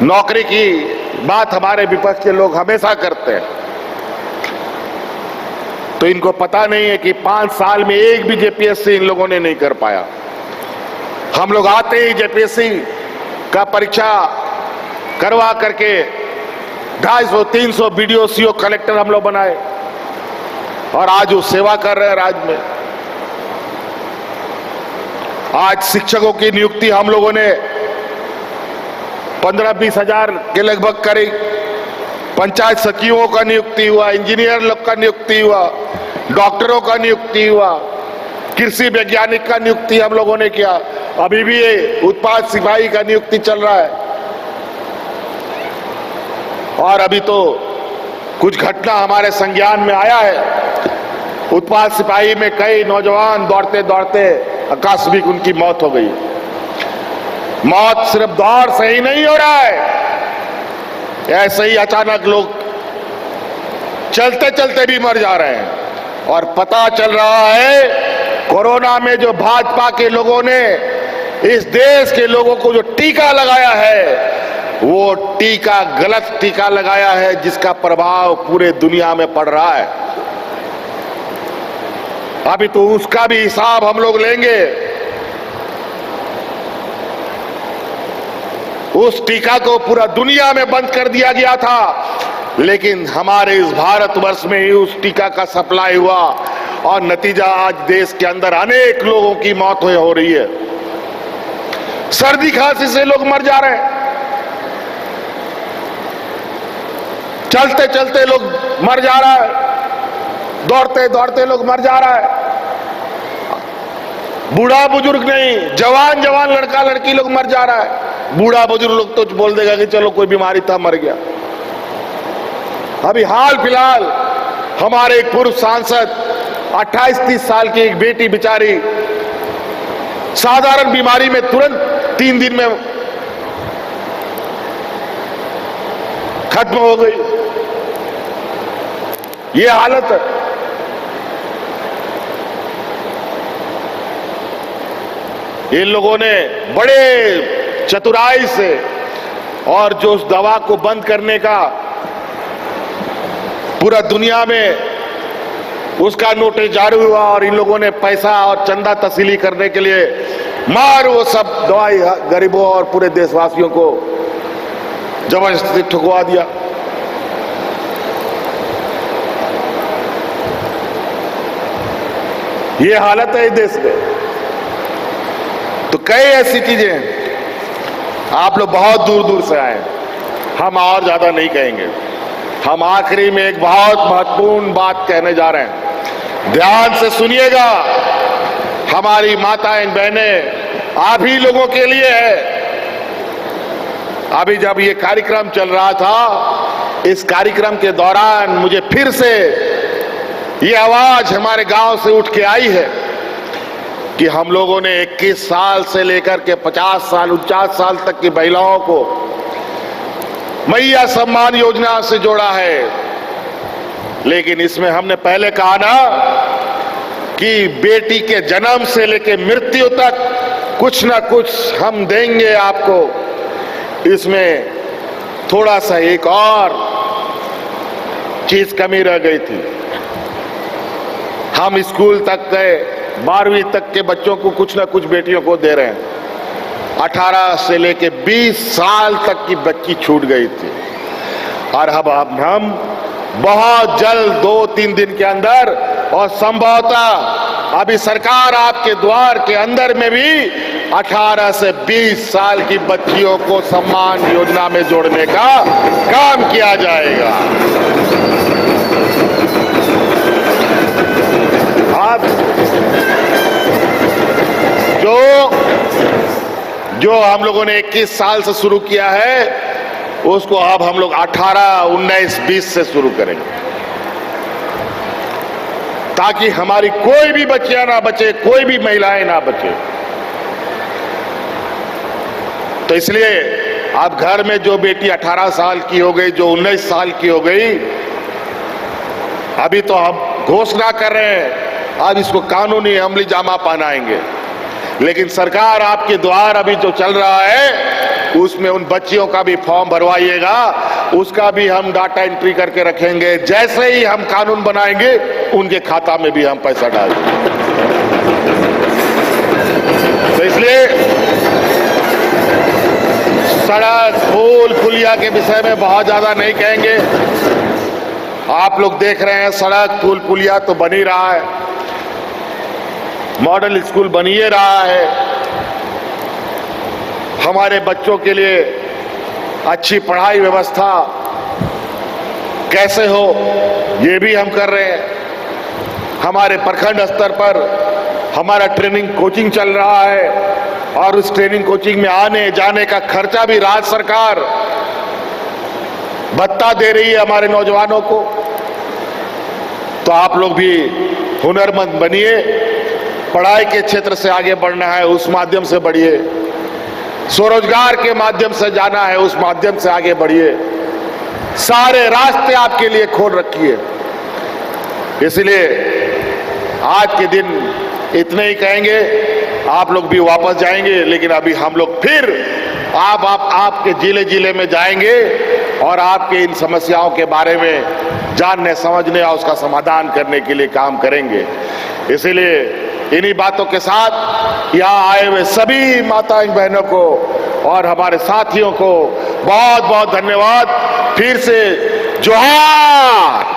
नौकरी की बात हमारे विपक्ष के लोग हमेशा करते हैं, तो इनको पता नहीं है कि 5 साल में एक भी जेपीएससी इन लोगों ने नहीं कर पाया। हम लोग आते ही जेपीएससी का परीक्षा करवा करके 250-300 बीडीओ सीओ कलेक्टर हम लोग बनाए और आज वो सेवा कर रहे हैं राज्य में। आज शिक्षकों की नियुक्ति हम लोगों ने 15-20 हजार के लगभग करी। पंचायत सचिवों का नियुक्ति हुआ, इंजीनियर लोग का नियुक्ति हुआ, डॉक्टरों का नियुक्ति हुआ, कृषि वैज्ञानिक का नियुक्ति हम लोगों ने किया। अभी भी ये उत्पाद सिपाही का नियुक्ति चल रहा है। और अभी तो कुछ घटना हमारे संज्ञान में आया है, उत्पाद सिपाही में कई नौजवान दौड़ते दौड़ते आकस्मिक उनकी मौत हो गई। मौत सिर्फ दौड़ से ही नहीं हो रहा है, ऐसे ही अचानक लोग चलते चलते भी मर जा रहे हैं। और पता चल रहा है कोरोना में जो भाजपा के लोगों ने इस देश के लोगों को जो टीका लगाया है, वो टीका गलत टीका लगाया है, जिसका प्रभाव पूरे दुनिया में पड़ रहा है। अभी तो उसका भी हिसाब हम लोग लेंगे। उस टीका को पूरा दुनिया में बंद कर दिया गया था, लेकिन हमारे इस भारतवर्ष में ही उस टीका का सप्लाई हुआ और नतीजा आज देश के अंदर अनेक लोगों की मौत हो रही है। सर्दी खांसी से लोग मर जा रहे हैं, चलते चलते लोग मर जा रहा है, दौड़ते दौड़ते लोग मर जा रहा है। बूढ़ा बुजुर्ग नहीं, जवान जवान लड़का लड़की लोग मर जा रहा है। बूढ़ा बुजुर्ग लोग तो बोल देगा कि चलो कोई बीमारी था मर गया। अभी हाल फिलहाल हमारे एक पूर्व सांसद 28-30 साल की एक बेटी बेचारी साधारण बीमारी में तुरंत 3 दिन में खत्म हो गई। ये हालत है। इन लोगों ने बड़े चतुराई से और जो उस दवा को बंद करने का पूरा दुनिया में उसका नोटिस जारी हुआ और इन लोगों ने पैसा और चंदा तस्लीम करने के लिए मार वो सब दवाई गरीबों और पूरे देशवासियों को जबरदस्ती ठुकवा दिया। ये हालत है इस देश में। तो कई ऐसी चीजें हैं। आप लोग बहुत दूर दूर से आए, हम और ज्यादा नहीं कहेंगे। हम आखिरी में एक बहुत महत्वपूर्ण बात कहने जा रहे हैं, ध्यान से सुनिएगा। हमारी माताएं बहनें आप ही लोगों के लिए है। अभी जब ये कार्यक्रम चल रहा था, इस कार्यक्रम के दौरान मुझे फिर से ये आवाज हमारे गांव से उठ के आई है कि हम लोगों ने 21 साल से लेकर के 50 साल 49 साल तक की महिलाओं को मैया सम्मान योजना से जोड़ा है। लेकिन इसमें हमने पहले कहा ना कि बेटी के जन्म से लेकर मृत्यु तक कुछ ना कुछ हम देंगे आपको। इसमें थोड़ा सा एक और चीज कमी रह गई थी। हम स्कूल तक गए, 12वीं तक के बच्चों को कुछ ना कुछ बेटियों को दे रहे हैं। 18 से लेके 20 साल तक की बच्ची छूट गई थी। और अब हम बहुत जल्द 2-3 दिन के अंदर और संभवतः अभी सरकार आपके द्वार के अंदर में भी 18 से 20 साल की बच्चियों को सम्मान योजना में जोड़ने का काम किया जाएगा। अब जो हम लोगों ने 21 साल से शुरू किया है, उसको अब हम लोग 18, 19, 20 से शुरू करेंगे, ताकि हमारी कोई भी बच्चियां ना बचे, कोई भी महिलाएं ना बचे। तो इसलिए अब घर में जो बेटी 18 साल की हो गई, जो 19 साल की हो गई, अभी तो हम घोषणा कर रहे हैं, अब इसको कानूनी अमली जामा पहनाएंगे। लेकिन सरकार आपके द्वार अभी जो चल रहा है, उसमें उन बच्चियों का भी फॉर्म भरवाइएगा, उसका भी हम डाटा एंट्री करके रखेंगे। जैसे ही हम कानून बनाएंगे उनके खाता में भी हम पैसा डाल देंगे। तो इसलिए सड़क, पुल, पुलिया के विषय में बहुत ज्यादा नहीं कहेंगे। आप लोग देख रहे हैं सड़क, पुल, पुलिया तो बन ही रहा है, मॉडल स्कूल बन ही रहा है। हमारे बच्चों के लिए अच्छी पढ़ाई व्यवस्था कैसे हो ये भी हम कर रहे हैं। हमारे प्रखंड स्तर पर हमारा ट्रेनिंग कोचिंग चल रहा है और उस ट्रेनिंग कोचिंग में आने जाने का खर्चा भी राज्य सरकार भत्ता दे रही है हमारे नौजवानों को। तो आप लोग भी हुनरमंद बनिए, पढ़ाई के क्षेत्र से आगे बढ़ना है उस माध्यम से बढ़िए, स्वरोजगार के माध्यम से जाना है उस माध्यम से आगे बढ़िए। सारे रास्ते आपके लिए खोल रखिए। इसलिए आज के दिन इतने ही कहेंगे, आप लोग भी वापस जाएंगे, लेकिन अभी हम लोग फिर आपके जिले जिले में जाएंगे और आपके इन समस्याओं के बारे में जानने, समझने और उसका समाधान करने के लिए काम करेंगे। इसलिए इन्हीं बातों के साथ यहाँ आए हुए सभी माताएं बहनों को और हमारे साथियों को बहुत बहुत धन्यवाद। फिर से जोहार।